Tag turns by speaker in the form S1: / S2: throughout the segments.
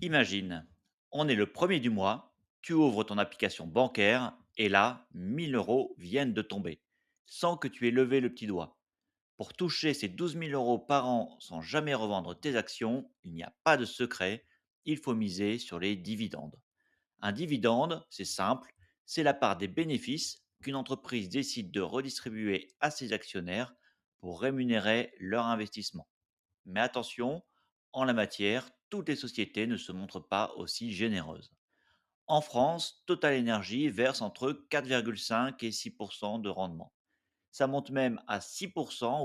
S1: Imagine, on est le premier du mois, tu ouvres ton application bancaire et là, 1 000 € viennent de tomber, sans que tu aies levé le petit doigt. Pour toucher ces 12 000 € par an sans jamais revendre tes actions, il n'y a pas de secret, il faut miser sur les dividendes. Un dividende, c'est simple, c'est la part des bénéfices qu'une entreprise décide de redistribuer à ses actionnaires pour rémunérer leur investissement. Mais attention, en la matière, toutes les sociétés ne se montrent pas aussi généreuses. En France, Total Energy verse entre 4,5 et 6 de rendement. Ça monte même à 6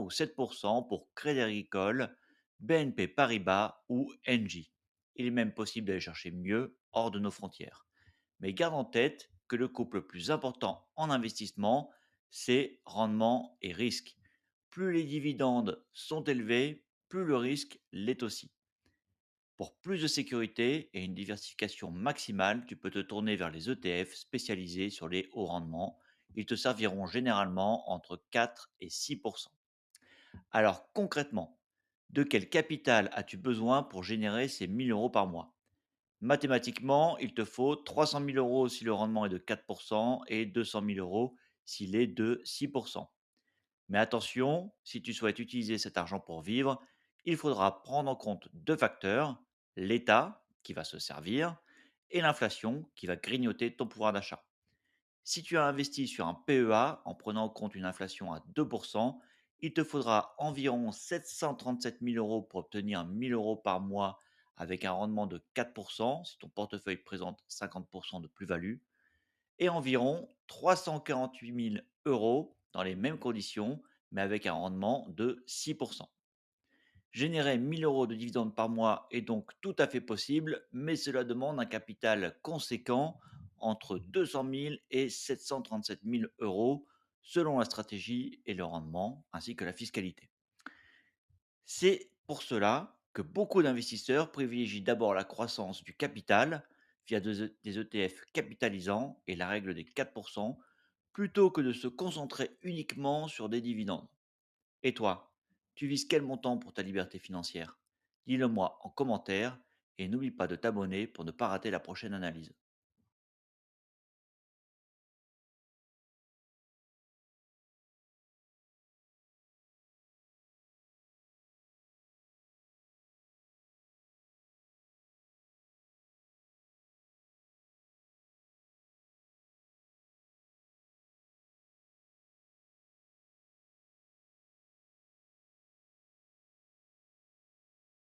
S1: ou 7 pour Crédit Agricole, BNP Paribas ou Engie. Il est même possible d'aller chercher mieux hors de nos frontières. Mais garde en tête que le couple le plus important en investissement, c'est rendement et risque. Plus les dividendes sont élevés, plus le risque l'est aussi. Pour plus de sécurité et une diversification maximale, tu peux te tourner vers les ETF spécialisés sur les hauts rendements. Ils te serviront généralement entre 4 et 6. Alors concrètement, de quel capital as-tu besoin pour générer ces 1 000 € par mois? Mathématiquement, il te faut 300 000 € si le rendement est de 4 et 200 000 € s'il est de 6. Mais attention, si tu souhaites utiliser cet argent pour vivre, il faudra prendre en compte deux facteurs, l'État qui va se servir et l'inflation qui va grignoter ton pouvoir d'achat. Si tu as investi sur un PEA en prenant en compte une inflation à 2%, il te faudra environ 737 000 € pour obtenir 1 000 € par mois avec un rendement de 4% si ton portefeuille présente 50% de plus-value et environ 348 000 € dans les mêmes conditions, mais avec un rendement de 6. Générer 1 000 € de dividendes par mois est donc tout à fait possible, mais cela demande un capital conséquent entre 200 000 et 737 000 euros selon la stratégie et le rendement, ainsi que la fiscalité. C'est pour cela que beaucoup d'investisseurs privilégient d'abord la croissance du capital via des ETF capitalisants et la règle des 4%, plutôt que de se concentrer uniquement sur des dividendes. Et toi, tu vises quel montant pour ta liberté financière? Dis-le moi en commentaire et n'oublie pas de t'abonner pour ne pas rater la prochaine analyse.